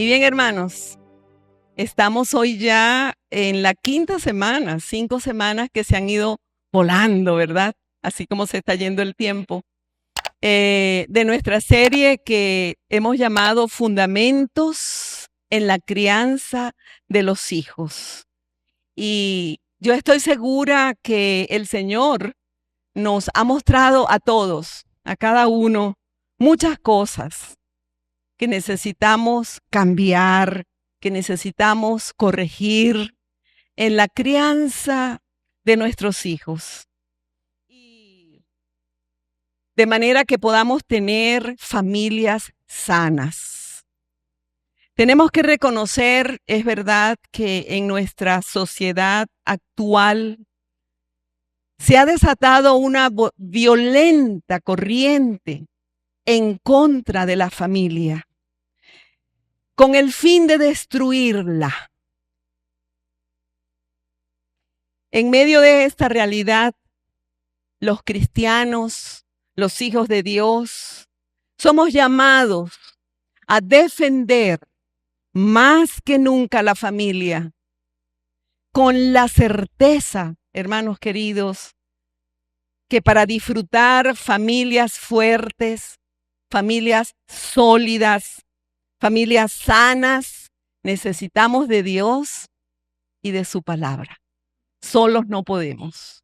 Y bien, hermanos, estamos hoy ya en la quinta semana, 5 semanas que se han ido volando, ¿verdad? Así como se está yendo el tiempo. De nuestra serie que hemos llamado Fundamentos en la crianza de los hijos. Y yo estoy segura que el Señor nos ha mostrado a todos, a cada uno, muchas cosas que necesitamos cambiar, que necesitamos corregir en la crianza de nuestros hijos. Y de manera que podamos tener familias sanas. Tenemos que reconocer, es verdad, que en nuestra sociedad actual se ha desatado una violenta corriente en contra de la familia, con el fin de destruirla. En medio de esta realidad, los cristianos, los hijos de Dios, somos llamados a defender más que nunca la familia, con la certeza, hermanos queridos, que para disfrutar familias fuertes, familias sólidas, familias sanas, necesitamos de Dios y de su palabra. Solos no podemos.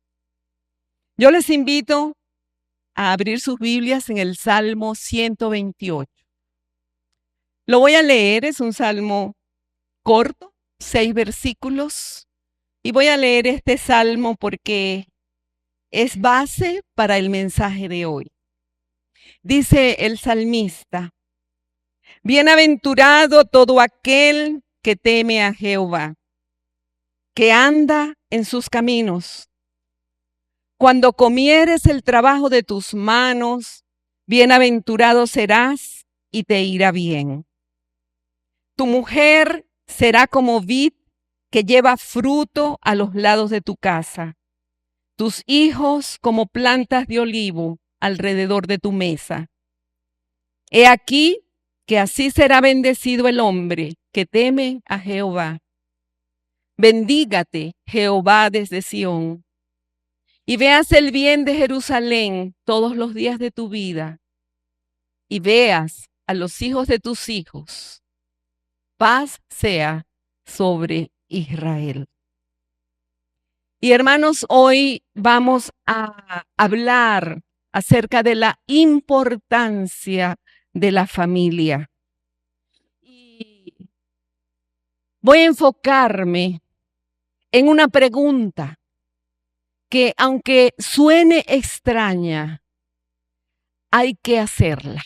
Yo les invito a abrir sus Biblias en el Salmo 128. Lo voy a leer, es un salmo corto, 6 versículos, y voy a leer este salmo porque es base para el mensaje de hoy. Dice el salmista: bienaventurado todo aquel que teme a Jehová, que anda en sus caminos. Cuando comieres el trabajo de tus manos, bienaventurado serás y te irá bien. Tu mujer será como vid que lleva fruto a los lados de tu casa, tus hijos como plantas de olivo alrededor de tu mesa. He aquí que así será bendecido el hombre que teme a Jehová. Bendígate, Jehová, desde Sión, y veas el bien de Jerusalén todos los días de tu vida, y veas a los hijos de tus hijos. Paz sea sobre Israel. Y hermanos, hoy vamos a hablar acerca de la importancia de la familia. Y voy a enfocarme en una pregunta que, aunque suene extraña, hay que hacerla.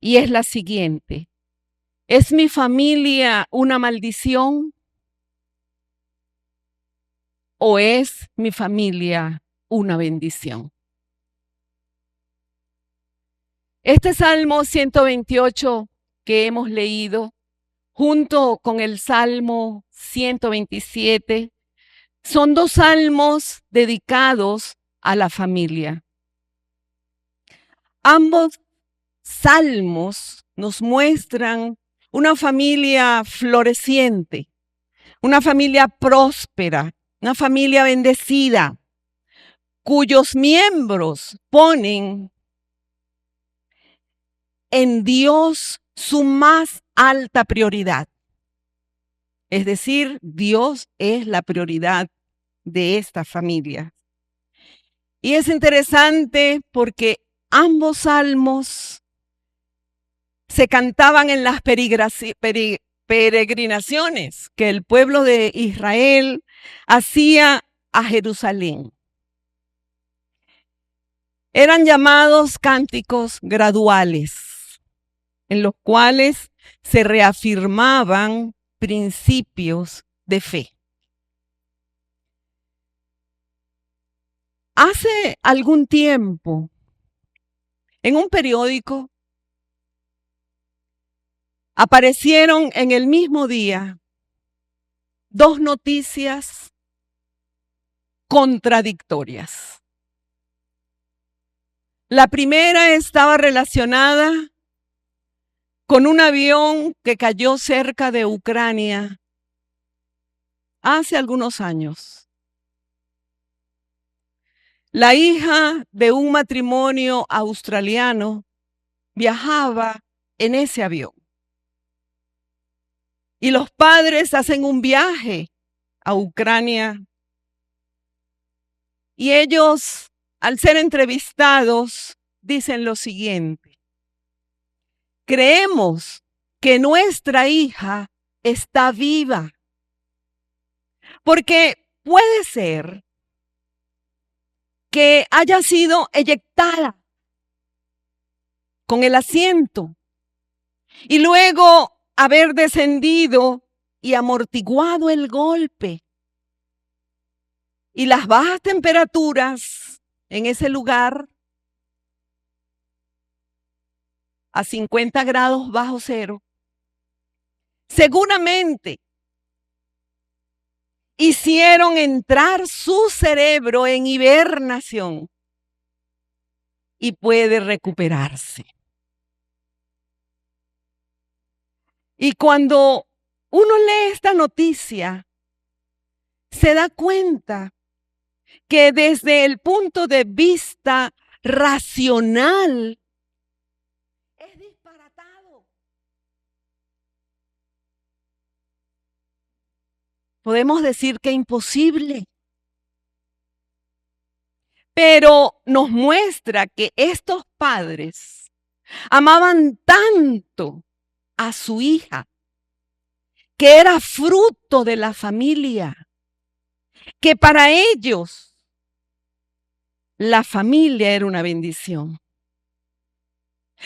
Y es la siguiente: ¿es mi familia una maldición o es mi familia una bendición? Este Salmo 128 que hemos leído, junto con el Salmo 127, son 2 salmos dedicados a la familia. Ambos salmos nos muestran una familia floreciente, una familia próspera, una familia bendecida, cuyos miembros ponen en Dios su más alta prioridad. Es decir, Dios es la prioridad de esta familia. Y es interesante porque ambos salmos se cantaban en las peregrinaciones que el pueblo de Israel hacía a Jerusalén. Eran llamados cánticos graduales, en los cuales se reafirmaban principios de fe. Hace algún tiempo, en un periódico, aparecieron en el mismo día 2 noticias contradictorias. La primera estaba relacionada con un avión que cayó cerca de Ucrania hace algunos años. La hija de un matrimonio australiano viajaba en ese avión. Y los padres hacen un viaje a Ucrania. Y ellos, al ser entrevistados, dicen lo siguiente: creemos que nuestra hija está viva, porque puede ser que haya sido eyectada con el asiento y luego haber descendido y amortiguado el golpe. Y las bajas temperaturas en ese lugar, a 50 grados bajo cero, seguramente hicieron entrar su cerebro en hibernación y puede recuperarse. Y cuando uno lee esta noticia, se da cuenta que desde el punto de vista racional es disparatado. Podemos decir que imposible. Pero nos muestra que estos padres amaban tanto a su hija, que era fruto de la familia, que para ellos la familia era una bendición.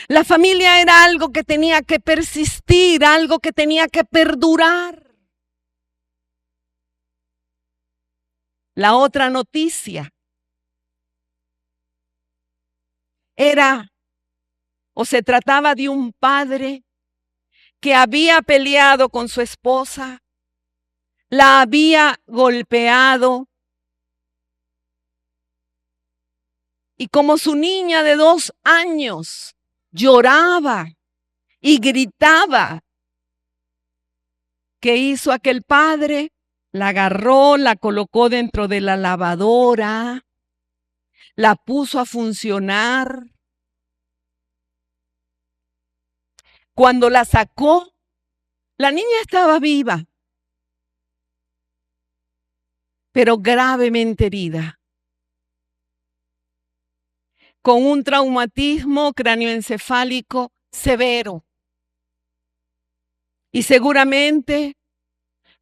La familia era algo que tenía que persistir, algo que tenía que perdurar. La otra noticia era, o se trataba de un padre que había peleado con su esposa, la había golpeado, y como su niña de 2 años lloraba y gritaba, ¿qué hizo aquel padre? La agarró, la colocó dentro de la lavadora, la puso a funcionar. Cuando la sacó, la niña estaba viva, pero gravemente herida, con un traumatismo cráneoencefálico severo y seguramente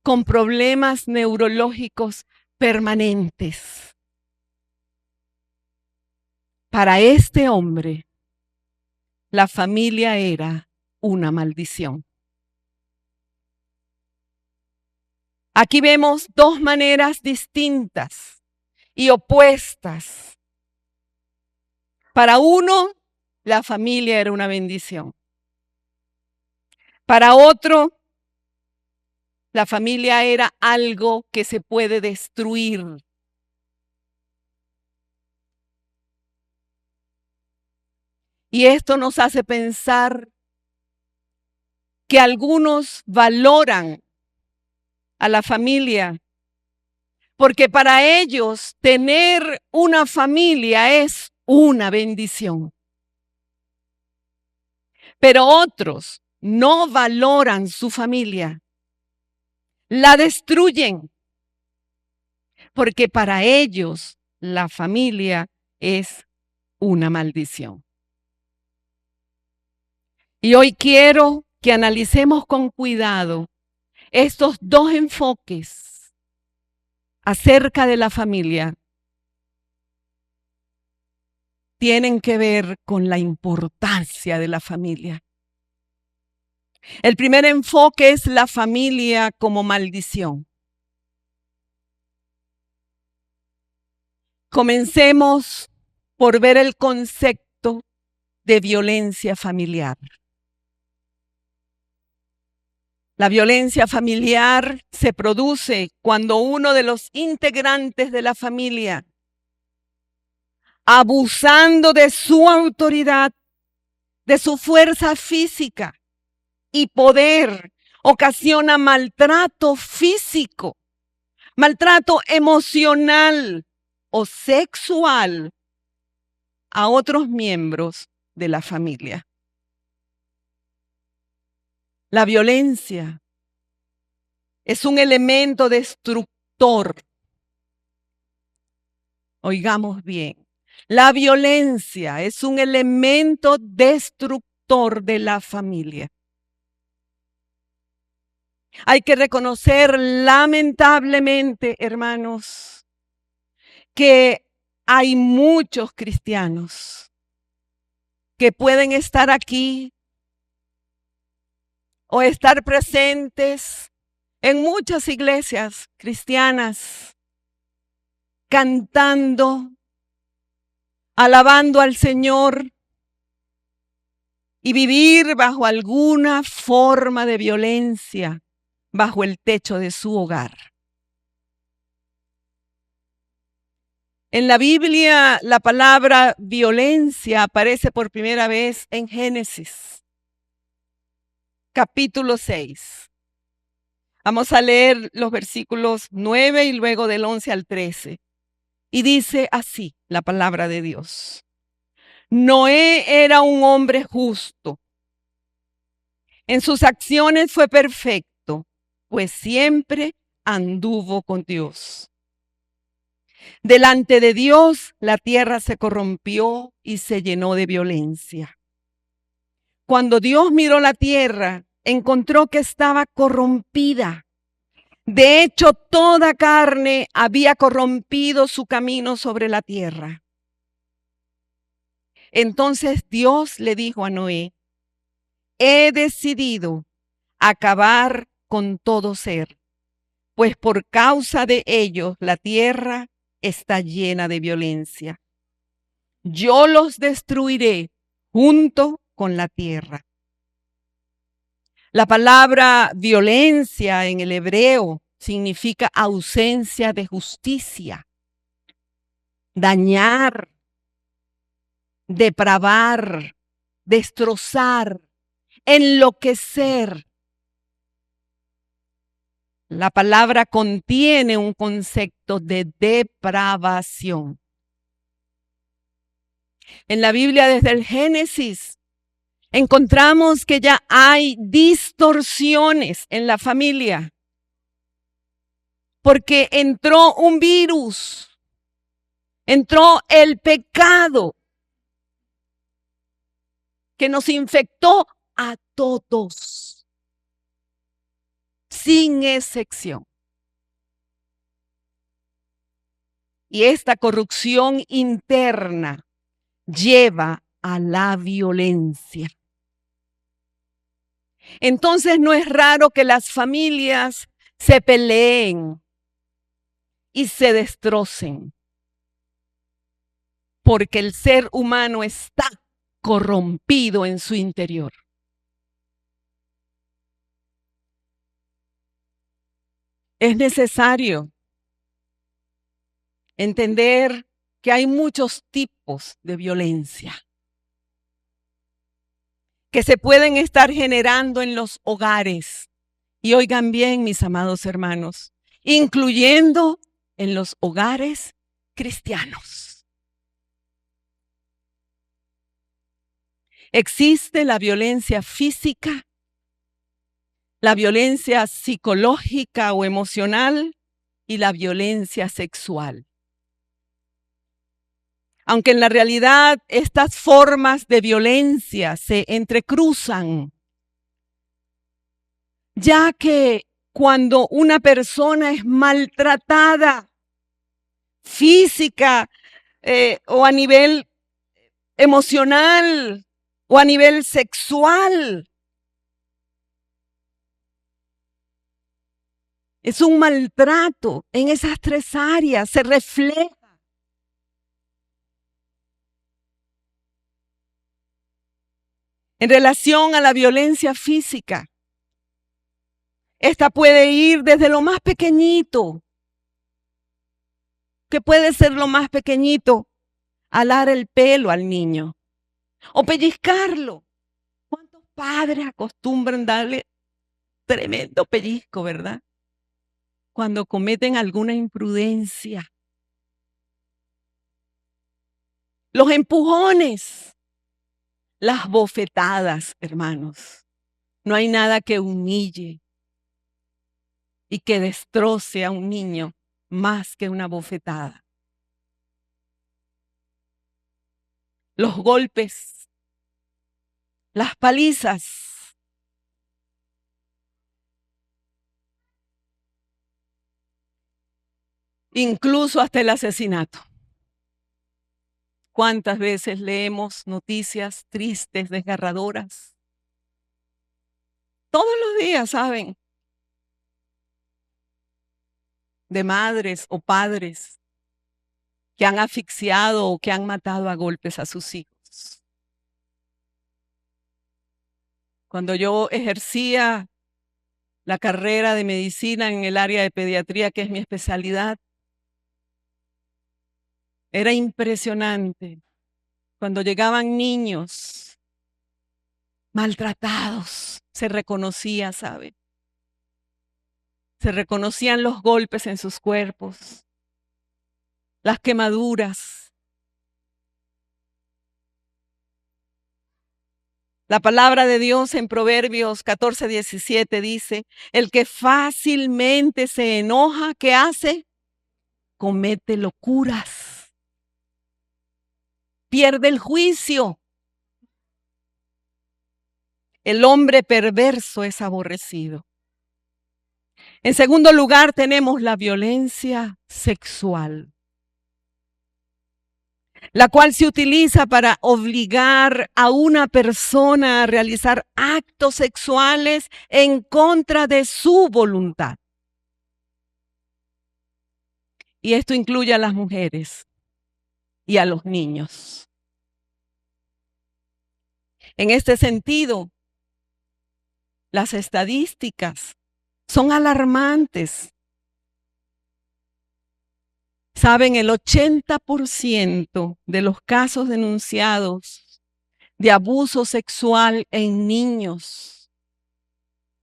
con problemas neurológicos permanentes. Para este hombre, la familia era una maldición. Aquí vemos 2 maneras distintas y opuestas. Para uno, la familia era una bendición. Para otro, la familia era algo que se puede destruir. Y esto nos hace pensar que algunos valoran a la familia porque para ellos tener una familia es una bendición. Pero otros no valoran su familia, la destruyen, porque para ellos la familia es una maldición. Y hoy quiero que analicemos con cuidado estos 2 enfoques acerca de la familia. Tienen que ver con la importancia de la familia. El primer enfoque es la familia como maldición. Comencemos por ver el concepto de violencia familiar. La violencia familiar se produce cuando uno de los integrantes de la familia, abusando de su autoridad, de su fuerza física y poder, ocasiona maltrato físico, maltrato emocional o sexual a otros miembros de la familia. La violencia es un elemento destructor. Oigamos bien, la violencia es un elemento destructor de la familia. Hay que reconocer lamentablemente, hermanos, que hay muchos cristianos que pueden estar aquí o estar presentes en muchas iglesias cristianas, cantando, alabando al Señor y vivir bajo alguna forma de violencia bajo el techo de su hogar. En la Biblia, la palabra violencia aparece por primera vez en Génesis, capítulo 6. Vamos a leer los versículos 9 y luego del 11 al 13. Y dice así la palabra de Dios. Noé era un hombre justo. En sus acciones fue perfecto, pues siempre anduvo con Dios. Delante de Dios, la tierra se corrompió y se llenó de violencia. Cuando Dios miró la tierra, encontró que estaba corrompida. De hecho, toda carne había corrompido su camino sobre la tierra. Entonces Dios le dijo a Noé, he decidido acabar con todo ser, pues por causa de ellos la tierra está llena de violencia. Yo los destruiré junto con la tierra. La palabra violencia en el hebreo significa ausencia de justicia, dañar, depravar, destrozar, enloquecer. La palabra contiene un concepto de depravación. En la Biblia desde el Génesis encontramos que ya hay distorsiones en la familia porque entró un virus, entró el pecado que nos infectó a todos, sin excepción. Y esta corrupción interna lleva a la violencia. Entonces no es raro que las familias se peleen y se destrocen, porque el ser humano está corrompido en su interior. Es necesario entender que hay muchos tipos de violencia que se pueden estar generando en los hogares. Y oigan bien, mis amados hermanos, incluyendo en los hogares cristianos. Existe la violencia física, la violencia psicológica o emocional y la violencia sexual. Aunque en la realidad estas formas de violencia se entrecruzan, ya que cuando una persona es maltratada física o a nivel emocional o a nivel sexual, es un maltrato en esas tres áreas, se refleja. En relación a la violencia física, esta puede ir desde lo más pequeñito, que puede ser lo más pequeñito, alar el pelo al niño o pellizcarlo. ¿Cuántos padres acostumbran darle tremendo pellizco, ¿verdad? Cuando cometen alguna imprudencia. Los empujones, las bofetadas, hermanos. No hay nada que humille y que destroce a un niño más que una bofetada. Los golpes, las palizas. Incluso hasta el asesinato. ¿Cuántas veces leemos noticias tristes, desgarradoras? Todos los días, ¿saben? De madres o padres que han asfixiado o que han matado a golpes a sus hijos. Cuando yo ejercía la carrera de medicina en el área de pediatría, que es mi especialidad, era impresionante cuando llegaban niños maltratados, se reconocía, ¿sabe? Se reconocían los golpes en sus cuerpos, las quemaduras. La palabra de Dios en Proverbios 14:17 dice, el que fácilmente se enoja, ¿qué hace? Comete locuras. Pierde el juicio. El hombre perverso es aborrecido. En segundo lugar, tenemos la violencia sexual, la cual se utiliza para obligar a una persona a realizar actos sexuales en contra de su voluntad. Y esto incluye a las mujeres y a los niños. En este sentido, las estadísticas son alarmantes. Saben, el 80% de los casos denunciados de abuso sexual en niños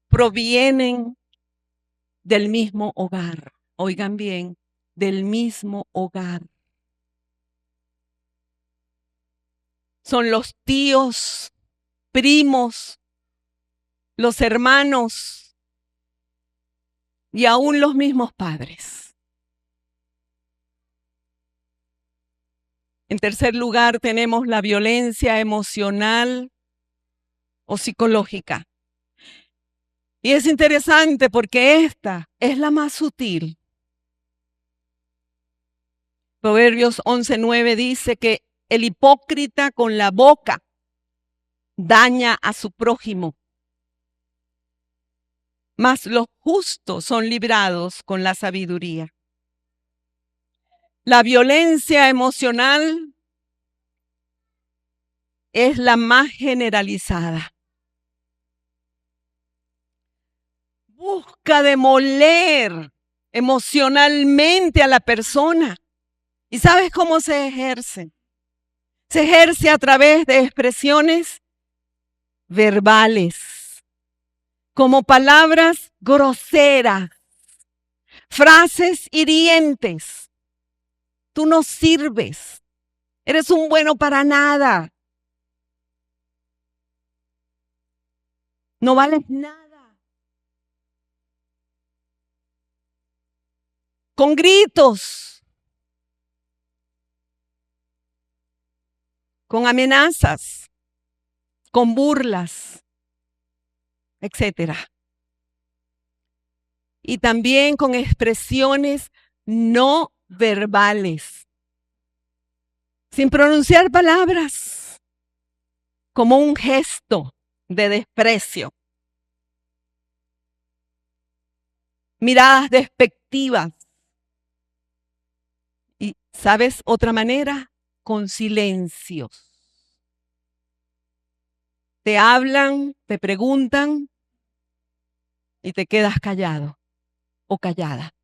provienen del mismo hogar. Oigan bien, del mismo hogar. Son los tíos, primos, los hermanos y aún los mismos padres. En tercer lugar, tenemos la violencia emocional o psicológica. Y es interesante porque esta es la más sutil. Proverbios 11:9 dice que el hipócrita con la boca daña a su prójimo, mas los justos son librados con la sabiduría. La violencia emocional es la más generalizada. Busca demoler emocionalmente a la persona. ¿Y sabes cómo se ejerce? Se ejerce a través de expresiones verbales, como palabras groseras, frases hirientes. Tú no sirves, eres un bueno para nada, no vales nada. Con gritos, con amenazas, con burlas, etcétera. Y también con expresiones no verbales, sin pronunciar palabras, como un gesto de desprecio. Miradas despectivas. Y, ¿sabes otra manera? Con silencios. Te hablan, te preguntan y te quedas callado o callada.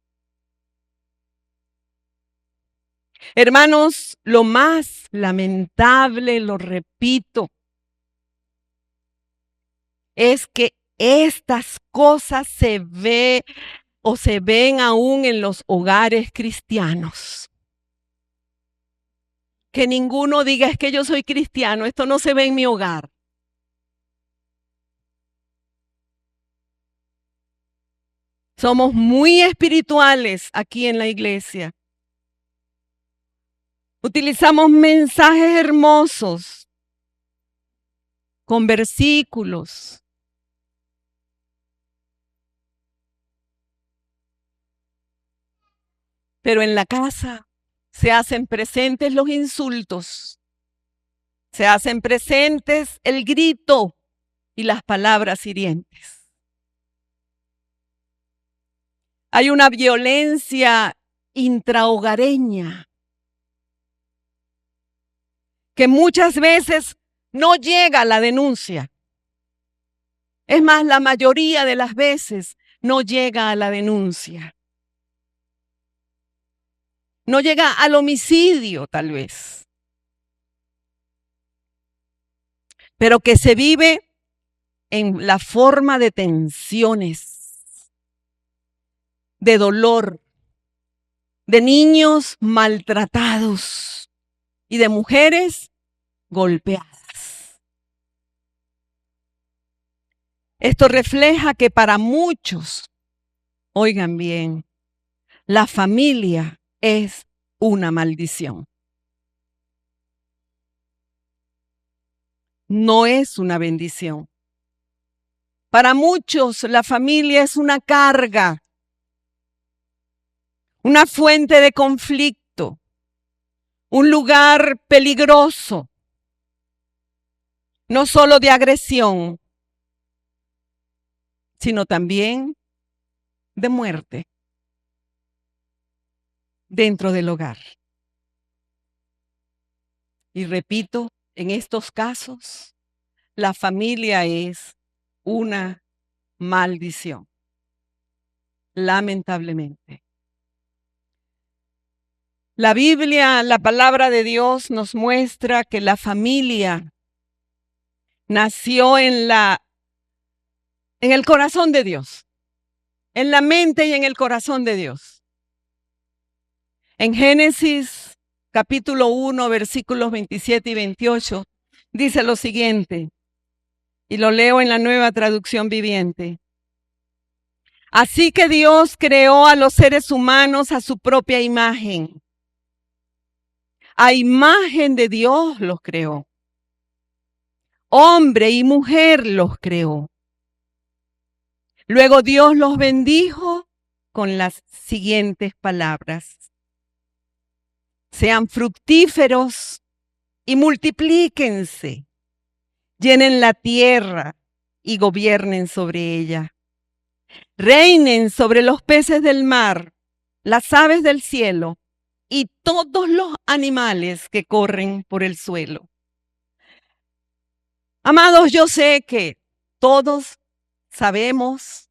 Hermanos, lo más lamentable, lo repito, es que estas cosas se ven aún en los hogares cristianos. Que ninguno diga, es que yo soy cristiano, esto no se ve en mi hogar. Somos muy espirituales aquí en la iglesia. Utilizamos mensajes hermosos con versículos. Pero en la casa se hacen presentes los insultos, se hacen presentes el grito y las palabras hirientes. Hay una violencia intrahogareña que muchas veces no llega a la denuncia. Es más, la mayoría de las veces no llega a la denuncia. No llega al homicidio, tal vez. Pero que se vive en la forma de tensiones, de dolor, de niños maltratados y de mujeres golpeadas. Esto refleja que para muchos, oigan bien, la familia es una maldición. No es una bendición. Para muchos la familia es una carga, una fuente de conflicto, un lugar peligroso, no solo de agresión, sino también de muerte dentro del hogar. Y repito, en estos casos, la familia es una maldición, lamentablemente. La Biblia, la palabra de Dios nos muestra que la familia nació en el corazón de Dios, en la mente y en el corazón de Dios. En Génesis capítulo 1, versículos 27 y 28, dice lo siguiente, y lo leo en la Nueva Traducción Viviente. Así que Dios creó a los seres humanos a su propia imagen. A imagen de Dios los creó. Hombre y mujer los creó. Luego Dios los bendijo con las siguientes palabras. Sean fructíferos y multiplíquense. Llenen la tierra y gobiernen sobre ella. Reinen sobre los peces del mar, las aves del cielo y todos los animales que corren por el suelo. Amados, yo sé que todos sabemos,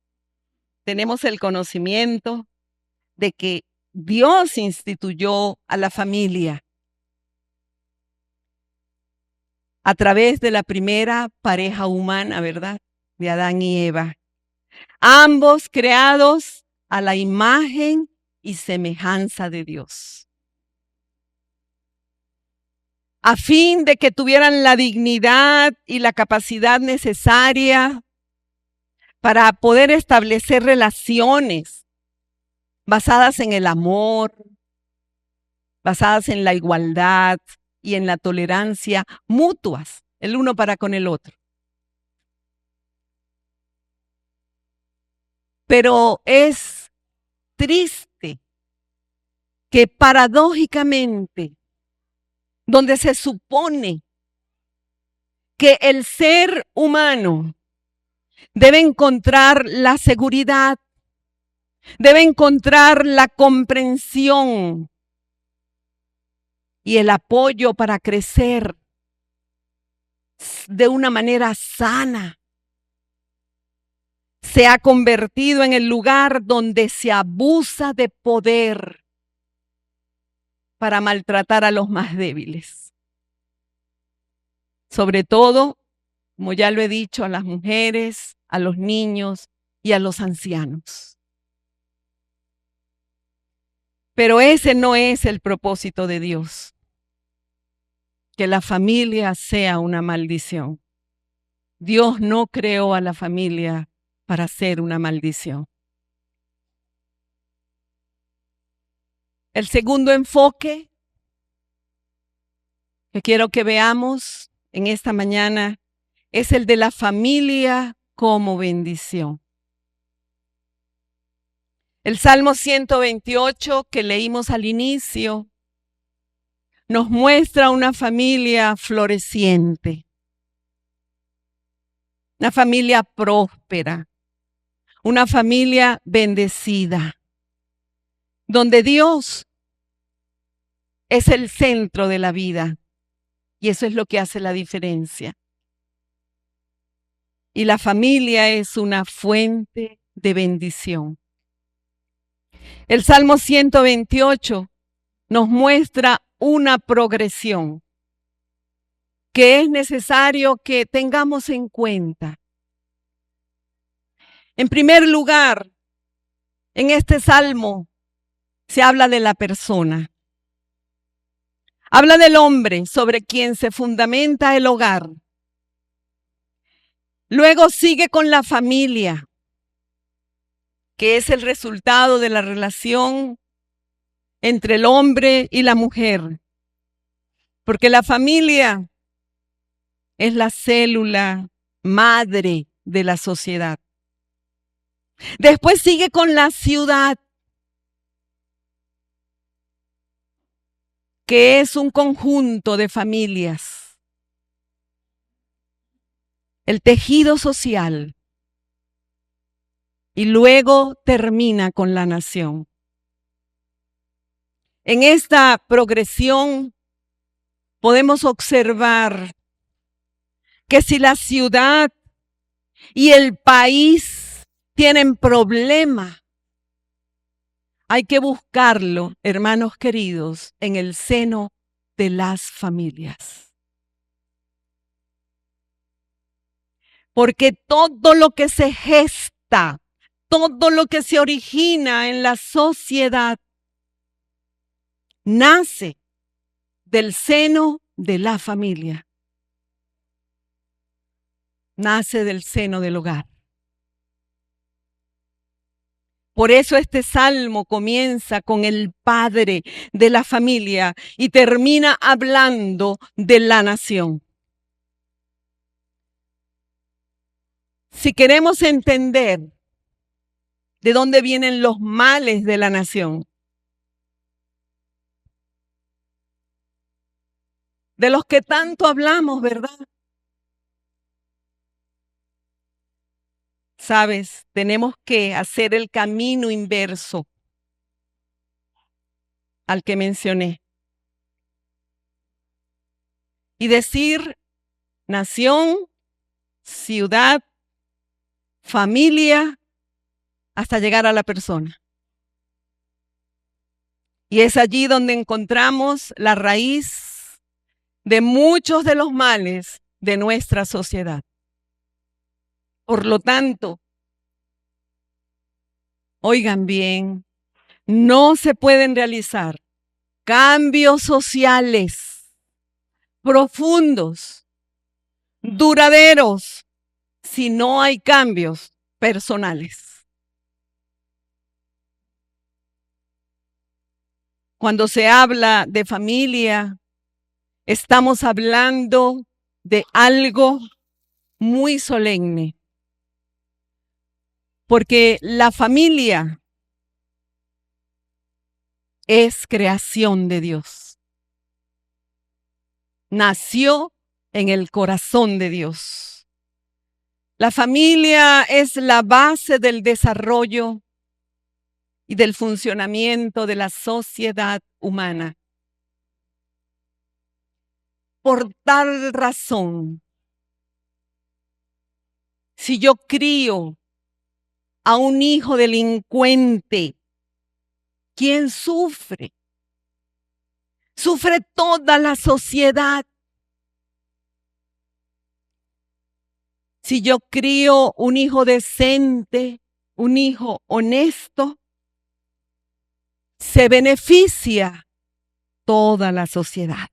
tenemos el conocimiento de que Dios instituyó a la familia a través de la primera pareja humana, ¿verdad? De Adán y Eva. Ambos creados a la imagen y semejanza de Dios, a fin de que tuvieran la dignidad y la capacidad necesaria para poder establecer relaciones basadas en el amor, basadas en la igualdad y en la tolerancia mutuas, el uno para con el otro. Pero es triste que paradójicamente, donde se supone que el ser humano debe encontrar la seguridad, debe encontrar la comprensión y el apoyo para crecer de una manera sana, se ha convertido en el lugar donde se abusa de poder para maltratar a los más débiles. Sobre todo como ya lo he dicho, a las mujeres, a los niños y a los ancianos. Pero ese no es el propósito de Dios, que la familia sea una maldición. Dios no creó a la familia para ser una maldición. El segundo enfoque que quiero que veamos en esta mañana es el de la familia como bendición. El Salmo 128 que leímos al inicio nos muestra una familia floreciente, una familia próspera, una familia bendecida, donde Dios es el centro de la vida y eso es lo que hace la diferencia. Y la familia es una fuente de bendición. El Salmo 128 nos muestra una progresión que es necesario que tengamos en cuenta. En primer lugar, en este salmo se habla de la persona. Habla del hombre sobre quien se fundamenta el hogar. Luego sigue con la familia, que es el resultado de la relación entre el hombre y la mujer. Porque la familia es la célula madre de la sociedad. Después sigue con la ciudad, que es un conjunto de familias. El tejido social. Y luego termina con la nación. En esta progresión podemos observar que si la ciudad y el país tienen problema, hay que buscarlo, hermanos queridos, en el seno de las familias. Porque todo lo que se gesta, todo lo que se origina en la sociedad, nace del seno de la familia. Nace del seno del hogar. Por eso este salmo comienza con el padre de la familia y termina hablando de la nación. Si queremos entender de dónde vienen los males de la nación, de los que tanto hablamos, ¿verdad? Sabes, tenemos que hacer el camino inverso al que mencioné. Y decir nación, ciudad, familia, hasta llegar a la persona. Y es allí donde encontramos la raíz de muchos de los males de nuestra sociedad. Por lo tanto, oigan bien, no se pueden realizar cambios sociales profundos, duraderos, si no hay cambios personales. Cuando se habla de familia, estamos hablando de algo muy solemne. Porque la familia es creación de Dios. Nació en el corazón de Dios. La familia es la base del desarrollo y del funcionamiento de la sociedad humana. Por tal razón, si yo crío a un hijo delincuente, ¿quién sufre? Sufre toda la sociedad. si yo crío un hijo decente, un hijo honesto, se beneficia toda la sociedad.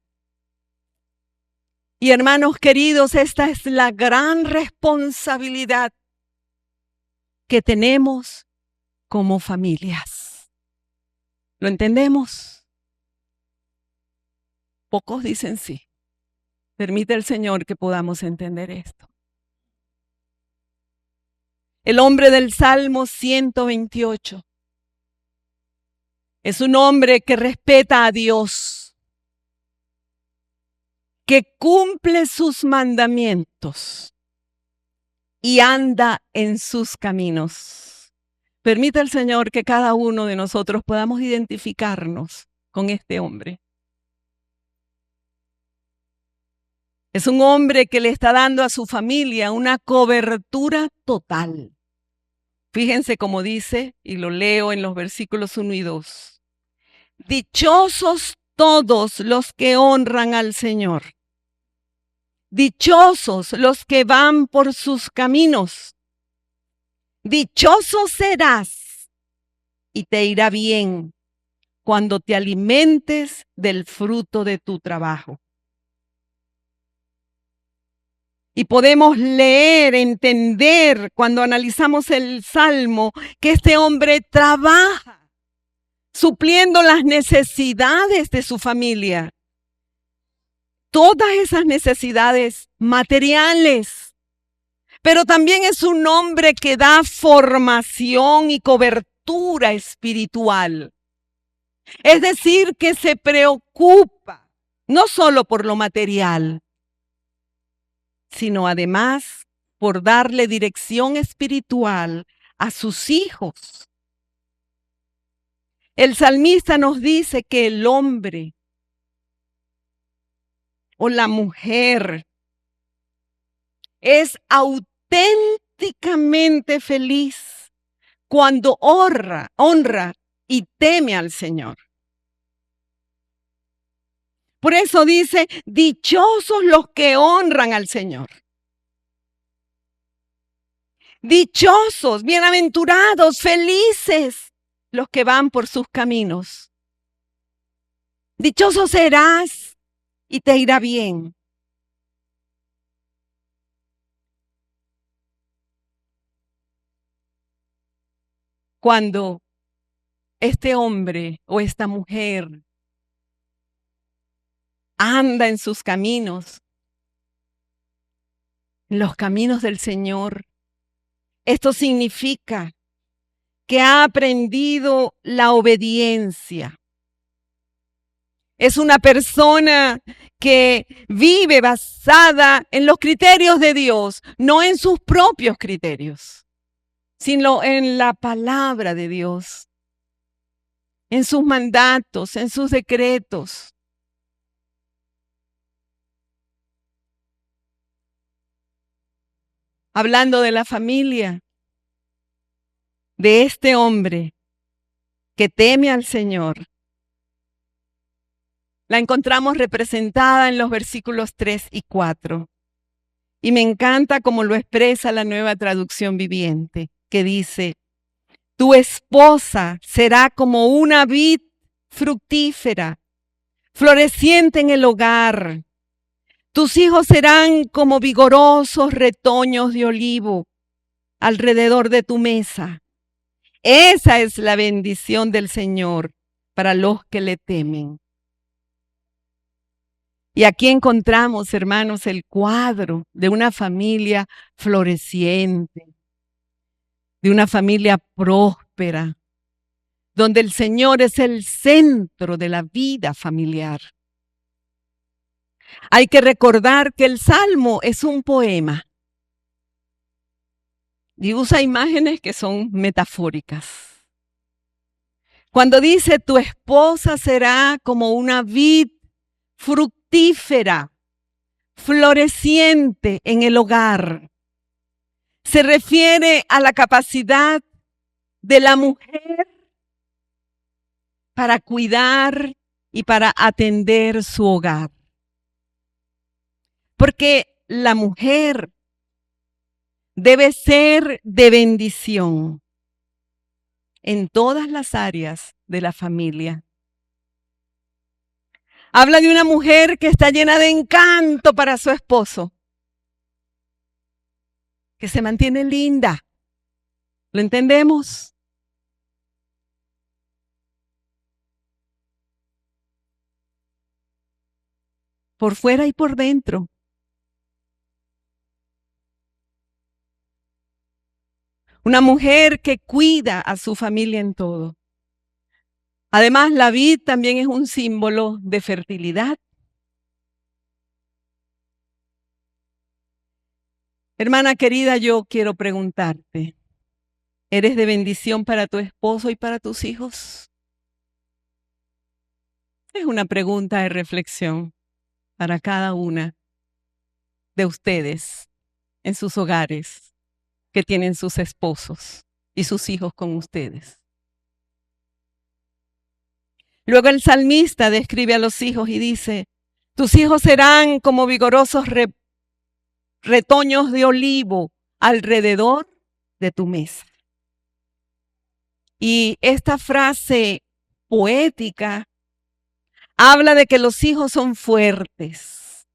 Y hermanos queridos, esta es la gran responsabilidad que tenemos como familias. ¿Lo entendemos? Pocos dicen sí. Permite el Señor que podamos entender esto. El hombre del Salmo 128 es un hombre que respeta a Dios, que cumple sus mandamientos y anda en sus caminos. Permite el Señor que cada uno de nosotros podamos identificarnos con este hombre. Es un hombre que le está dando a su familia una cobertura total. Fíjense cómo dice, y lo leo en los versículos 1 y 2. Dichosos todos los que honran al Señor. Dichosos los que van por sus caminos. Dichoso serás y te irá bien cuando te alimentes del fruto de tu trabajo. Y podemos leer, entender, cuando analizamos el Salmo, que este hombre trabaja, supliendo las necesidades de su familia. Todas esas necesidades materiales. Pero también es un hombre que da formación y cobertura espiritual. Es decir, que se preocupa no solo por lo material, sino además por darle dirección espiritual a sus hijos. El salmista nos dice que el hombre o la mujer es auténticamente feliz cuando honra y teme al Señor. Por eso dice, dichosos los que honran al Señor. Dichosos, bienaventurados, felices los que van por sus caminos. Dichoso serás y te irá bien. Cuando este hombre o esta mujer anda en sus caminos, en los caminos del Señor, esto significa que ha aprendido la obediencia. Es una persona que vive basada en los criterios de Dios, no en sus propios criterios, sino en la palabra de Dios, en sus mandatos, en sus decretos. Hablando de la familia, de este hombre que teme al Señor, la encontramos representada en los versículos 3 y 4. Y me encanta cómo lo expresa la Nueva Traducción Viviente, que dice, tu esposa será como una vid fructífera, floreciente en el hogar. Tus hijos serán como vigorosos retoños de olivo alrededor de tu mesa. Esa es la bendición del Señor para los que le temen. Y aquí encontramos, hermanos, el cuadro de una familia floreciente, de una familia próspera, donde el Señor es el centro de la vida familiar. Hay que recordar que el Salmo es un poema y usa imágenes que son metafóricas. Cuando dice, tu esposa será como una vid fructífera, floreciente en el hogar, se refiere a la capacidad de la mujer para cuidar y para atender su hogar. Porque la mujer, debe ser de bendición en todas las áreas de la familia. Habla de una mujer que está llena de encanto para su esposo, que se mantiene linda. ¿Lo entendemos? Por fuera y por dentro. Una mujer que cuida a su familia en todo. Además, la vid también es un símbolo de fertilidad. Hermana querida, yo quiero preguntarte, ¿eres de bendición para tu esposo y para tus hijos? Es una pregunta de reflexión para cada una de ustedes en sus hogares que tienen sus esposos y sus hijos con ustedes. Luego el salmista describe a los hijos y dice, tus hijos serán como vigorosos retoños de olivo alrededor de tu mesa. Y esta frase poética habla de que los hijos son fuertes,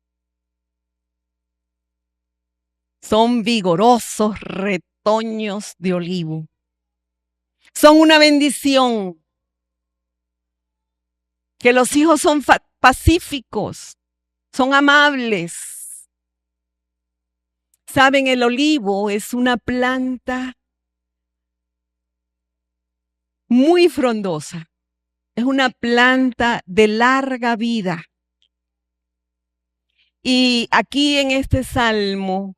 son vigorosos retoños de olivo, son una bendición, que los hijos son pacíficos, son amables. Saben, el olivo es una planta muy frondosa, es una planta de larga vida. Y aquí en este salmo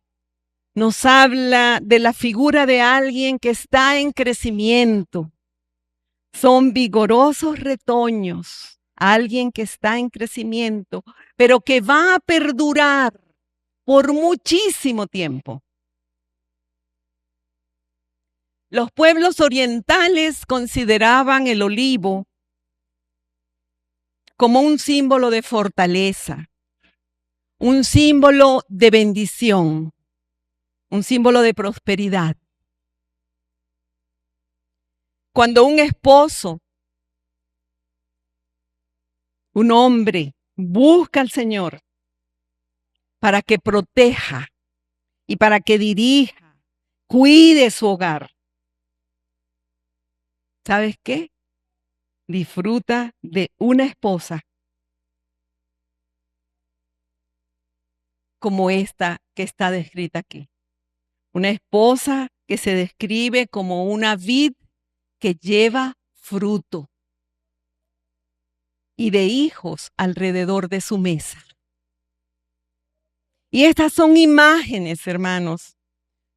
nos habla de la figura de alguien que está en crecimiento. Son vigorosos retoños, alguien que está en crecimiento, pero que va a perdurar por muchísimo tiempo. Los pueblos orientales consideraban el olivo como un símbolo de fortaleza, un símbolo de bendición, un símbolo de prosperidad. Cuando un esposo, un hombre, busca al Señor para que proteja y para que dirija, cuide su hogar, ¿sabes qué? Disfruta de una esposa como esta que está descrita aquí. Una esposa que se describe como una vid que lleva fruto y de hijos alrededor de su mesa. Y estas son imágenes, hermanos,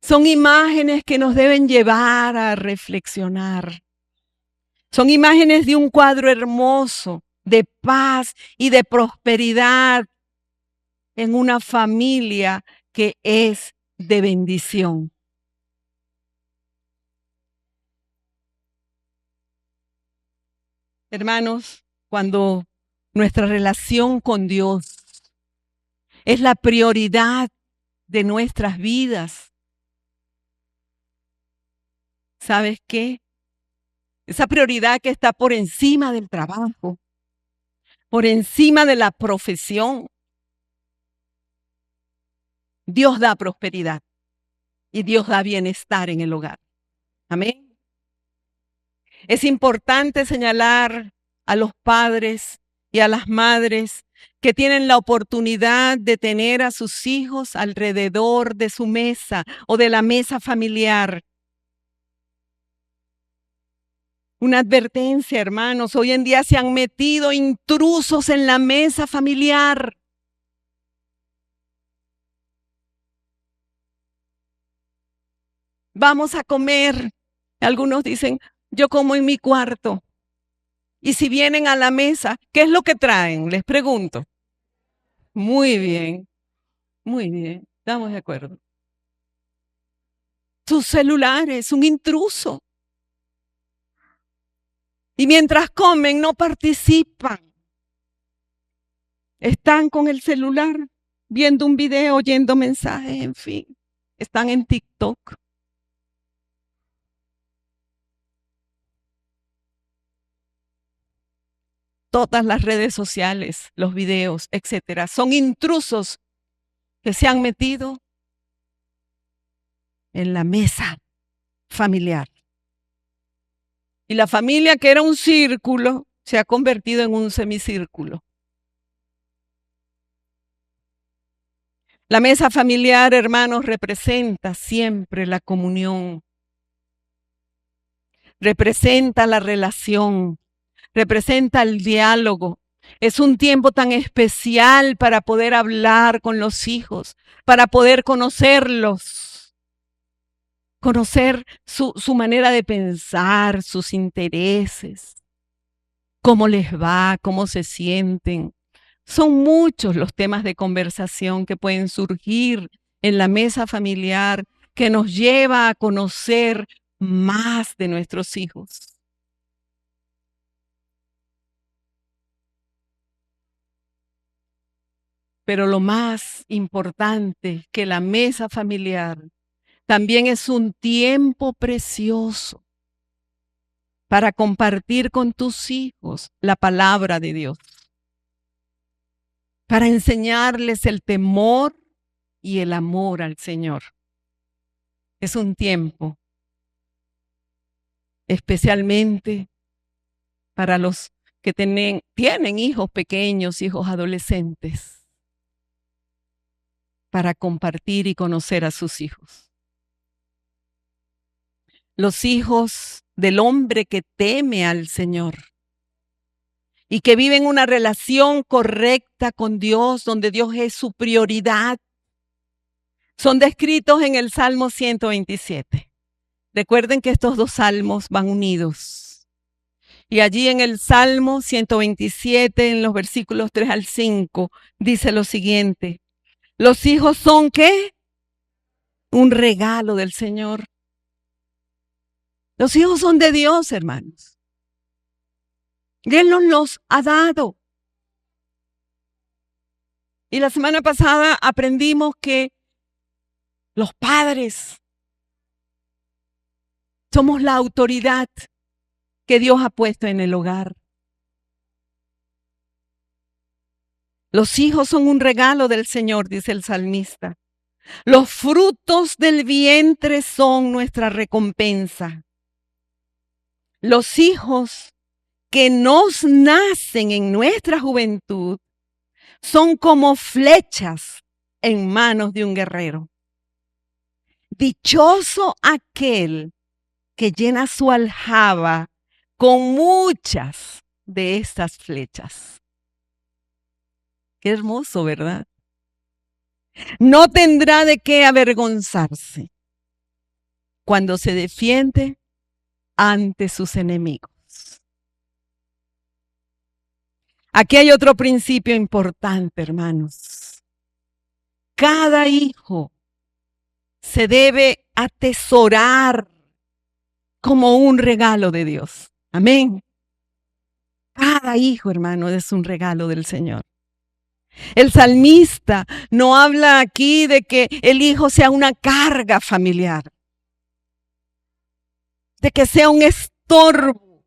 son imágenes que nos deben llevar a reflexionar. Son imágenes de un cuadro hermoso, de paz y de prosperidad en una familia que es de bendición. Hermanos, cuando nuestra relación con Dios es la prioridad de nuestras vidas, ¿sabes qué? Esa prioridad que está por encima del trabajo, por encima de la profesión. Dios da prosperidad y Dios da bienestar en el hogar. Amén. Es importante señalar a los padres y a las madres que tienen la oportunidad de tener a sus hijos alrededor de su mesa o de la mesa familiar. Una advertencia, hermanos, hoy en día se han metido intrusos en la mesa familiar. Vamos a comer. Algunos dicen, yo como en mi cuarto. Y si vienen a la mesa, ¿qué es lo que traen? Les pregunto. Muy bien, estamos de acuerdo. Sus celulares, un intruso. Y mientras comen no participan. Están con el celular, viendo un video, oyendo mensajes, en fin. están en TikTok. Todas las redes sociales, los videos, etcétera, son intrusos que se han metido en la mesa familiar. Y la familia, que era un círculo, se ha convertido en un semicírculo. La mesa familiar, hermanos, representa siempre la comunión, representa la relación, representa el diálogo. Es un tiempo tan especial para poder hablar con los hijos, para poder conocerlos, conocer su manera de pensar, sus intereses, cómo les va, cómo se sienten. Son muchos los temas de conversación que pueden surgir en la mesa familiar que nos lleva a conocer más de nuestros hijos. Pero lo más importante, que la mesa familiar también es un tiempo precioso para compartir con tus hijos la palabra de Dios, para enseñarles el temor y el amor al Señor. Es un tiempo especialmente para los que tienen hijos pequeños, hijos adolescentes, para compartir y conocer a sus hijos. Los hijos del hombre que teme al Señor y que viven una relación correcta con Dios, donde Dios es su prioridad, son descritos en el Salmo 127. Recuerden que estos dos salmos van unidos. Y allí en el Salmo 127, en los versículos 3 al 5, dice lo siguiente: los hijos son, ¿qué? Un regalo del Señor. Los hijos son de Dios, hermanos. Y Él nos los ha dado. Y la semana pasada aprendimos que los padres somos la autoridad que Dios ha puesto en el hogar. Los hijos son un regalo del Señor, dice el salmista. Los frutos del vientre son nuestra recompensa. Los hijos que nos nacen en nuestra juventud son como flechas en manos de un guerrero. Dichoso aquel que llena su aljaba con muchas de estas flechas. Qué hermoso, ¿verdad? No tendrá de qué avergonzarse cuando se defiende ante sus enemigos. Aquí hay otro principio importante, hermanos. Cada hijo se debe atesorar como un regalo de Dios. Amén. Cada hijo, hermano, es un regalo del Señor. El salmista no habla aquí de que el hijo sea una carga familiar, de que sea un estorbo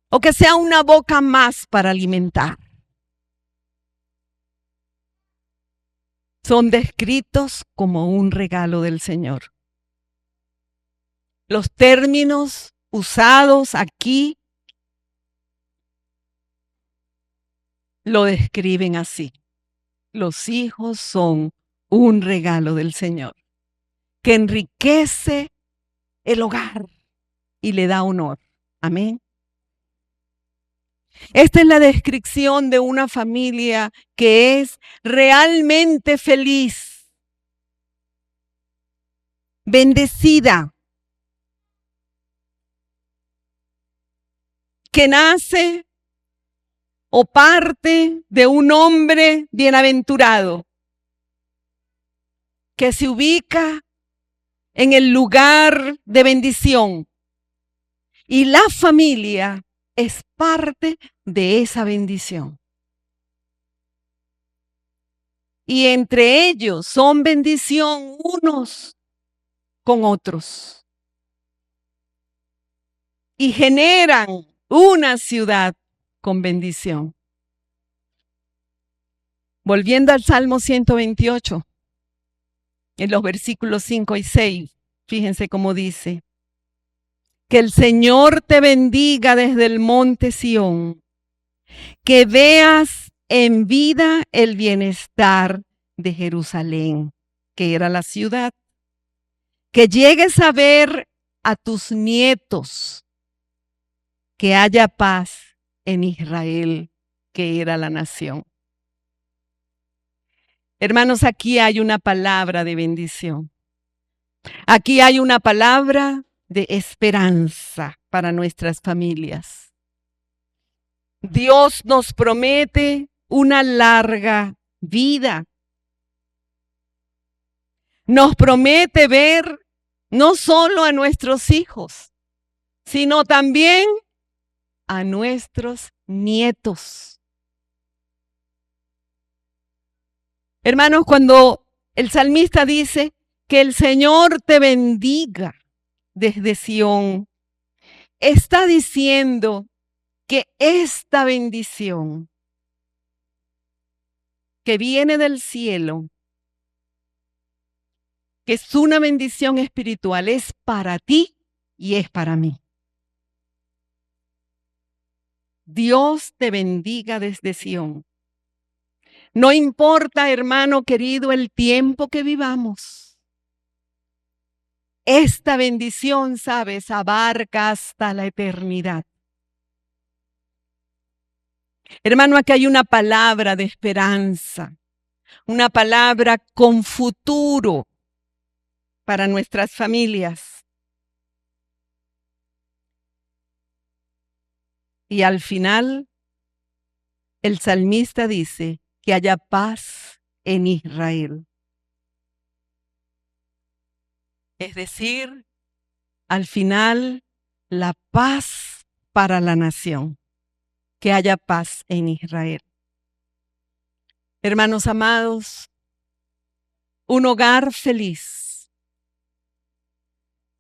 o que sea una boca más para alimentar. Son descritos como un regalo del Señor. Los términos usados aquí lo describen así. Los hijos son un regalo del Señor que enriquece el hogar y le da honor. Amén. Esta es la descripción de una familia que es realmente feliz, bendecida, que nace o parte de un hombre bienaventurado, que se ubica en el lugar de bendición. Y la familia es parte de esa bendición. Y entre ellos son bendición unos con otros y generan una ciudad con bendición. Volviendo al Salmo 128, en los versículos 5 y 6, fíjense cómo dice: que el Señor te bendiga desde el monte Sión, que veas en vida el bienestar de Jerusalén, que era la ciudad, que llegues a ver a tus nietos, que haya paz en Israel, que era la nación. Hermanos, aquí hay una palabra de bendición. Aquí hay una palabra de esperanza para nuestras familias. Dios nos promete una larga vida. Nos promete ver no solo a nuestros hijos, sino también a nuestros nietos. Hermanos, cuando el salmista dice que el Señor te bendiga desde Sión, está diciendo que esta bendición que viene del cielo, que es una bendición espiritual, es para ti y es para mí. Dios te bendiga desde Sión. No importa, hermano querido, el tiempo que vivamos. Esta bendición, sabes, abarca hasta la eternidad. Hermano, aquí hay una palabra de esperanza, una palabra con futuro para nuestras familias. Y al final, el salmista dice que haya paz en Israel. Es decir, al final, la paz para la nación. Que haya paz en Israel. Hermanos amados, un hogar feliz,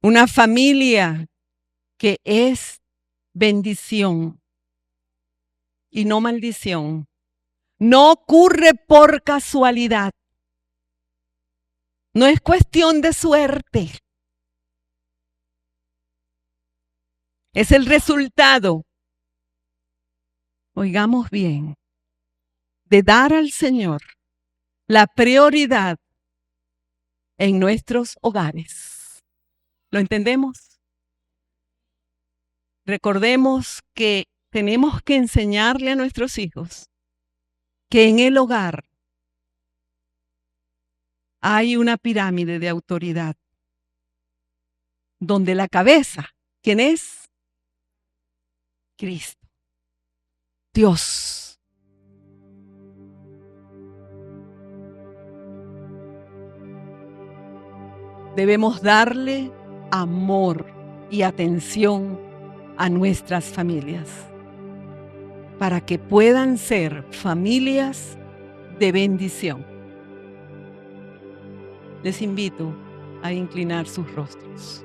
una familia que es bendición y no maldición, no ocurre por casualidad. No es cuestión de suerte. Es el resultado, oigamos bien, de dar al Señor la prioridad en nuestros hogares. ¿Lo entendemos? Recordemos que tenemos que enseñarle a nuestros hijos que en el hogar hay una pirámide de autoridad, donde la cabeza, ¿quién es? Cristo, Dios. Debemos darle amor y atención a nuestras familias para que puedan ser familias de bendición. Les invito a inclinar sus rostros.